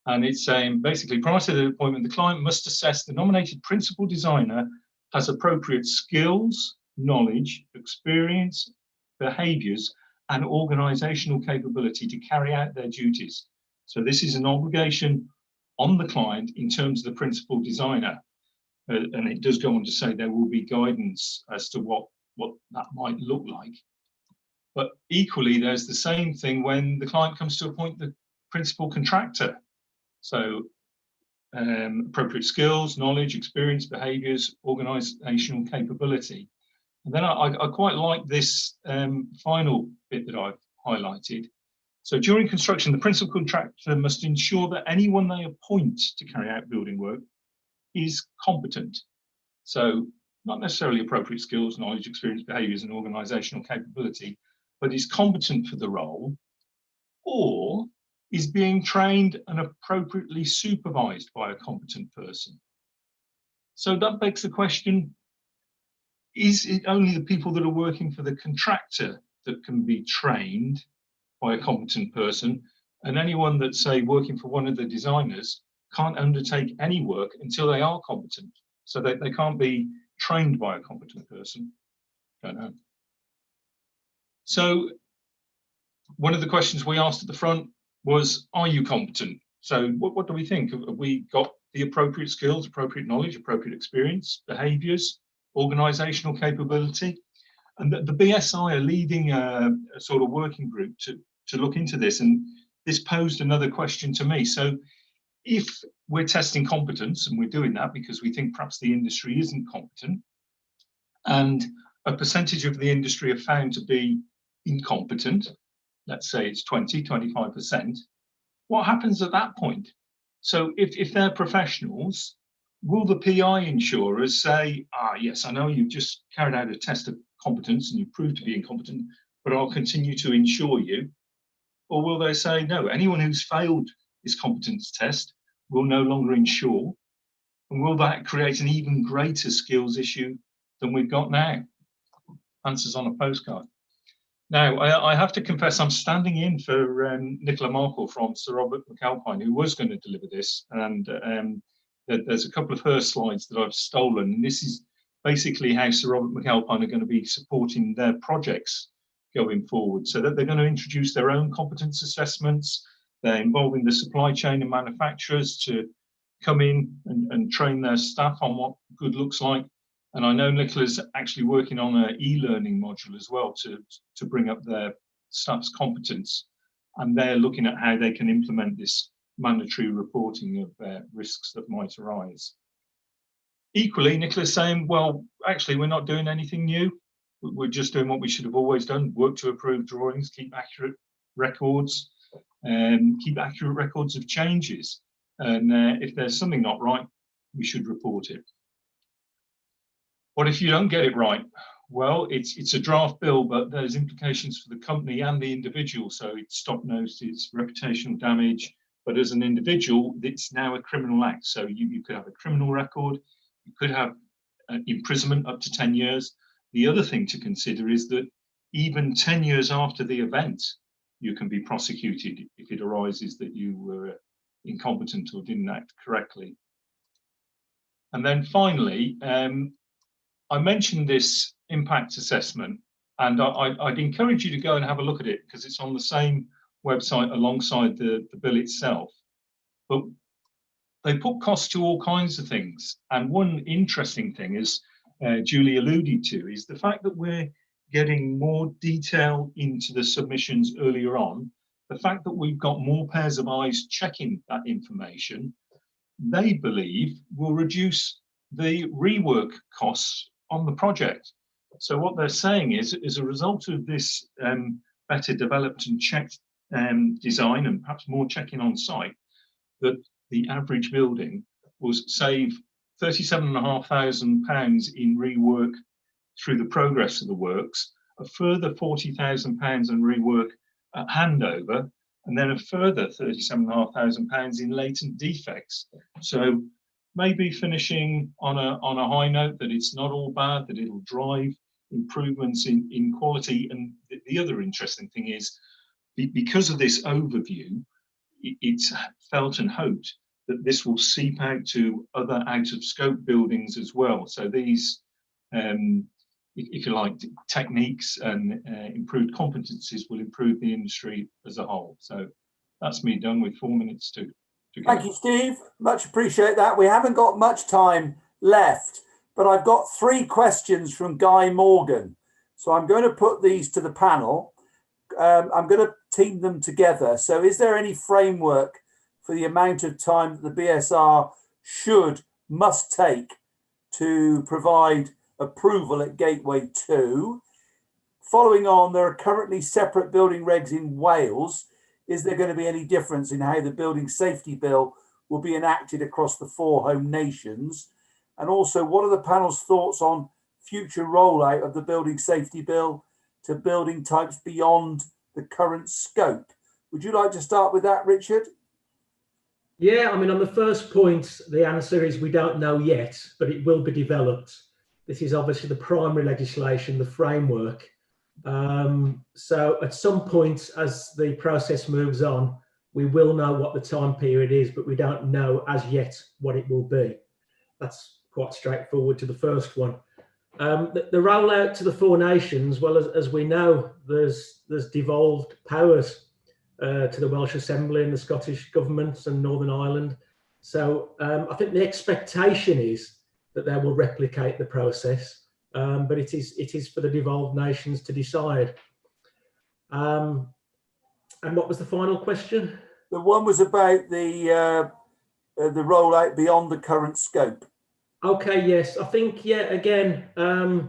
and it's saying basically prior to the appointment, the client must assess the nominated principal designer has appropriate skills, knowledge, experience, behaviours, and organisational capability to carry out their duties. So this is an obligation on the client in terms of the principal designer. And it does go on to say there will be guidance as to what that might look like. But equally, there's the same thing when the client comes to appoint the principal contractor. So appropriate skills, knowledge, experience, behaviours, organisational capability. And then I quite like this final bit that I've highlighted. So during construction, the principal contractor must ensure that anyone they appoint to carry out building work is competent. So not necessarily appropriate skills, knowledge, experience, behaviours, and organisational capability, but is competent for the role, or is being trained and appropriately supervised by a competent person. So that begs the question, is it only the people that are working for the contractor that can be trained by a competent person, and anyone that's, say, working for one of the designers can't undertake any work until they are competent? So they can't be trained by a competent person? Don't know. So one of the questions we asked at the front was, are you competent? So what do we think? Have we got the appropriate skills, appropriate knowledge, appropriate experience, behaviours, organisational capability? And the BSI are leading a sort of working group to look into this. And this posed another question to me. So if we're testing competence, and we're doing that because we think perhaps the industry isn't competent, and a percentage of the industry are found to be incompetent, let's say it's 20–25%, what happens at that point? So if they're professionals, will the PI insurers say, yes, I know you've just carried out a test of competence and you proved to be incompetent, but I'll continue to insure you? Or will they say, no, anyone who's failed this competence test will no longer insure? And will that create an even greater skills issue than we've got now? Answers on a postcard. Now, I have to confess, I'm standing in for Nicola Markle from Sir Robert McAlpine, who was going to deliver this. And there's a couple of her slides that I've stolen. And this is basically how Sir Robert McAlpine are going to be supporting their projects going forward. So that they're going to introduce their own competence assessments. They're involving the supply chain and manufacturers to come in and train their staff on what good looks like. And I know Nicola's actually working on an e-learning module as well to bring up their staff's competence. And they're looking at how they can implement this mandatory reporting of risks that might arise. Equally, Nicola's saying, well, actually, we're not doing anything new. We're just doing what we should have always done: work to approve drawings, keep accurate records, keep accurate records of changes. And if there's something not right, we should report it. What if you don't get it right? Well, it's a draft bill, but there's implications for the company and the individual. So it's stop notice, it's reputational damage. But as an individual, it's now a criminal act. So you could have a criminal record, you could have imprisonment up to 10 years. The other thing to consider is that even 10 years after the event, you can be prosecuted if it arises that you were incompetent or didn't act correctly. And then finally, I mentioned this impact assessment, and I'd encourage you to go and have a look at it because it's on the same website alongside the bill itself. But they put costs to all kinds of things. And one interesting thing, as Julie alluded to, is the fact that we're getting more detail into the submissions earlier on, the fact that we've got more pairs of eyes checking that information, they believe will reduce the rework costs on the project. So what they're saying is, as a result of this better developed and checked design and perhaps more checking on site, that the average building will save £37,500 in rework through the progress of the works, a further £40,000 in rework at handover, and then a further £37,500 in latent defects. So maybe finishing on a high note, that it's not all bad, that it'll drive improvements in quality. And the other interesting thing is, because of this overview, it's felt and hoped that this will seep out to other out-of-scope buildings as well. So these, if you like, techniques and improved competencies will improve the industry as a whole. So that's me done with 4 minutes to go. Thank you, Steve. Much appreciate that. We haven't got much time left, but I've got 3 questions from Guy Morgan. So I'm going to put these to the panel. I'm going to team them together. So is there any framework for the amount of time that the BSR must take to provide approval at Gateway 2? Following on, there are currently separate building regs in Wales. Is there going to be any difference in how the Building Safety Bill will be enacted across the 4 home nations? And also, what are the panel's thoughts on future rollout of the Building Safety Bill to building types beyond the current scope? Would you like to start with that, Richard? Yeah, I mean, on the first point, the answer is we don't know yet, but it will be developed. This is obviously the primary legislation, the framework. So at some point, as the process moves on, we will know what the time period is, but we don't know as yet what it will be. That's quite straightforward to the first one. The rollout to the 4 nations, well, as we know, there's devolved powers to the Welsh Assembly and the Scottish governments and Northern Ireland. So I think the expectation is that they will replicate the process, but it is for the devolved nations to decide. And what was the final question? The one was about the rollout beyond the current scope. Okay, yes, I think, yeah, again, I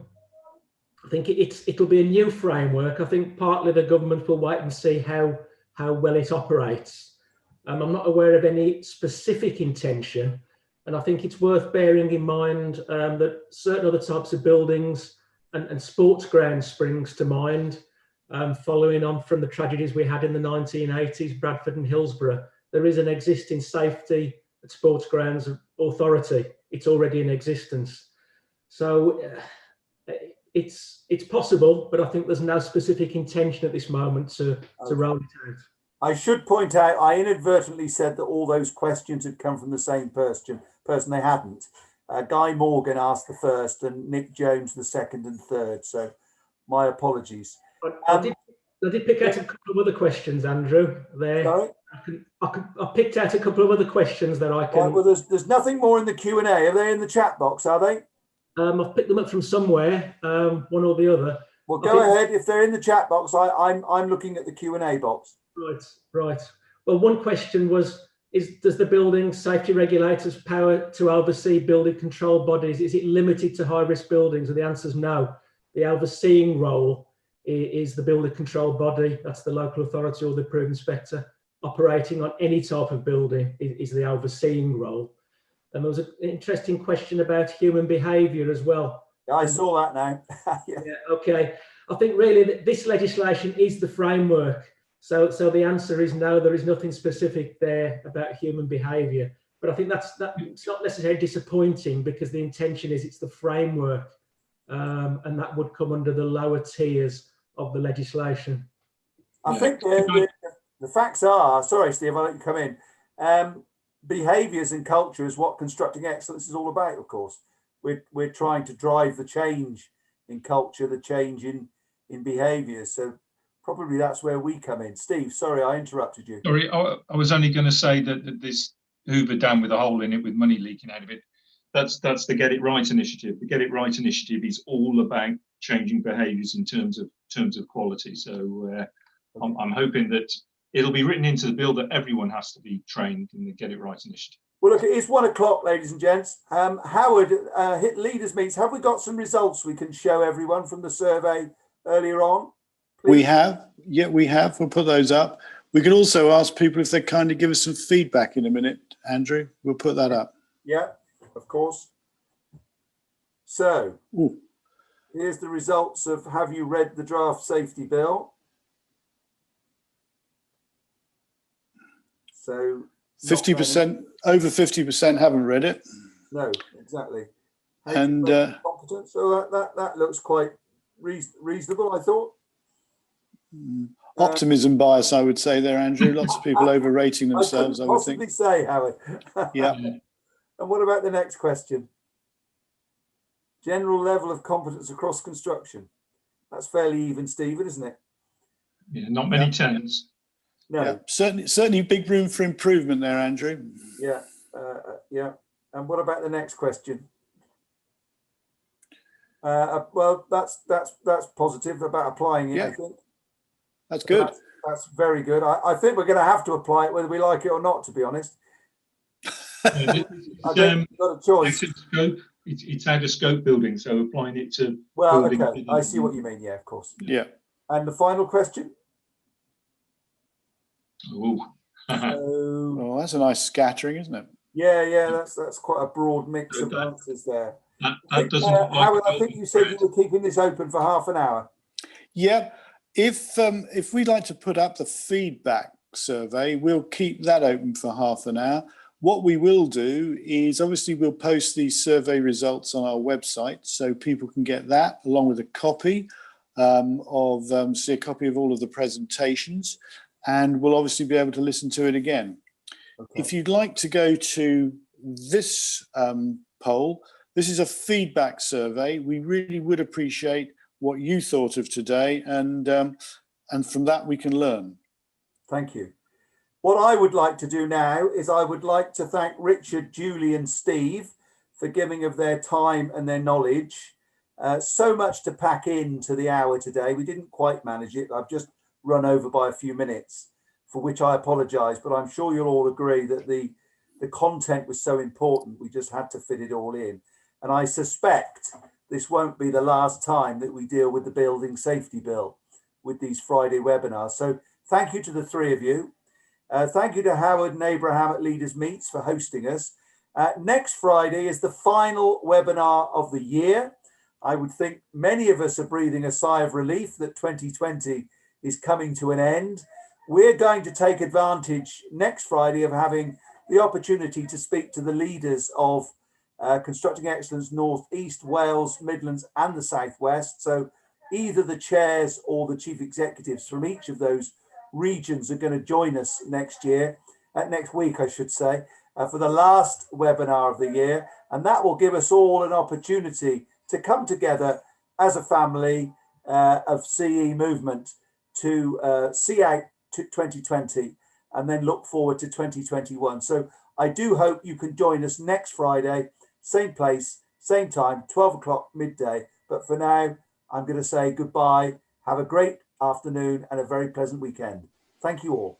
think it'll be a new framework. I think partly the government will wait and see how well it operates. I'm not aware of any specific intention, and I think it's worth bearing in mind that certain other types of buildings and sports grounds springs to mind, following on from the tragedies we had in the 1980s, Bradford and Hillsborough. There is an existing safety at sports grounds authority. It's already in existence. So it's possible, but I think there's no specific intention at this moment to roll it out. I should point out, I inadvertently said that all those questions had come from the same person. They hadn't. Guy Morgan asked the first and Nick Jones the second and third. So my apologies. I did pick out a couple of other questions, Andrew. There. Sorry? I picked out a couple of other questions that I can... Right, well, there's nothing more in the Q&A. Are they in the chat box, are they? I've picked them up from somewhere, one or the other. Well, go ahead. If they're in the chat box, I'm looking at the Q&A box. Right. Well, one question was, does the building safety regulators power to oversee building control bodies? Is it limited to high-risk buildings? And the answer is no. The overseeing role is the building control body. That's the local authority or the approved inspector. Operating on any type of building is the overseeing role. And there was an interesting question about human behaviour as well. Yeah, I saw that now. Yeah, okay. I think really this legislation is the framework. So the answer is no, there is nothing specific there about human behaviour. But I think it's not necessarily disappointing, because the intention is it's the framework, and that would come under the lower tiers of the legislation. I think the facts are, sorry, Steve, I'll let you come in. Behaviours and culture is what constructing excellence is all about, of course. We're trying to drive the change in culture, the change in behaviours. So probably that's where we come in. Steve, sorry, I interrupted you. Sorry, I was only going to say that this Hoover Dam with a hole in it with money leaking out of it, that's the Get It Right initiative. The Get It Right initiative is all about changing behaviours in terms of quality. So I'm hoping that it'll be written into the bill that everyone has to be trained in the Get It Right initiative. Well, look, it's 1 o'clock, ladies and gents. Howard, Hit Leaders Meets, have we got some results we can show everyone from the survey earlier on? Please? We have. Yeah, we have. We'll put those up. We can also ask people if they kindly give us some feedback in a minute, Andrew. We'll put that up. Yeah, of course. So, Ooh. Here's the results of have you read the draft safety bill? So 50%, over 50% haven't read it. No, exactly. And competence. So that looks quite reasonable, I thought. Optimism bias, I would say there, Andrew. Lots of people overrating themselves, I would think. Possibly say, Howard. Yeah. And what about the next question? General level of competence across construction. That's fairly even, Stephen, isn't it? Yeah, not many tens. No. Yeah, certainly big room for improvement there, Andrew. Yeah, yeah. And what about the next question? Well, that's positive about applying it. Yeah. I think That's good. That's very good. I think we're going to have to apply it whether we like it or not. To be honest, I think we've got a choice. It's out of scope building, so applying it to. Well, okay, I see what you mean. Yeah, of course. Yeah. And the final question. Oh. Oh, that's a nice scattering, isn't it? Yeah, that's quite a broad mix of answers there. That doesn't Howard, I think you said you were keeping this open for half an hour. Yeah. If we'd like to put up the feedback survey, we'll keep that open for half an hour. What we will do is obviously we'll post these survey results on our website so people can get that along with a copy see a copy of all of the presentations, and we'll obviously be able to listen to it again. Okay. If you'd like to go to this poll, this is a feedback survey. We really would appreciate what you thought of today, and from that we can learn. Thank you. What I would like to do now is I would like to thank Richard, Julie and Steve for giving of their time and their knowledge. So much to pack into the hour today. We didn't quite manage it. I've just run over by a few minutes, for which I apologise, but I'm sure you'll all agree that the content was so important, we just had to fit it all in. And I suspect this won't be the last time that we deal with the building safety bill with these Friday webinars. So thank you to the three of you. Thank you to Howard and Abraham at Leaders Meets for hosting us. Next Friday is the final webinar of the year. I would think many of us are breathing a sigh of relief that 2020 is coming to an end. We're going to take advantage next Friday of having the opportunity to speak to the leaders of Constructing Excellence North East, Wales, Midlands and the South West. So either the chairs or the chief executives from each of those regions are going to join us next week, I should say, for the last webinar of the year. And that will give us all an opportunity to come together as a family of CE movement to see out to 2020 and then look forward to 2021. So I do hope you can join us next Friday, same place, same time, 12 o'clock midday. But for now, I'm going to say goodbye. Have a great afternoon and a very pleasant weekend. Thank you all.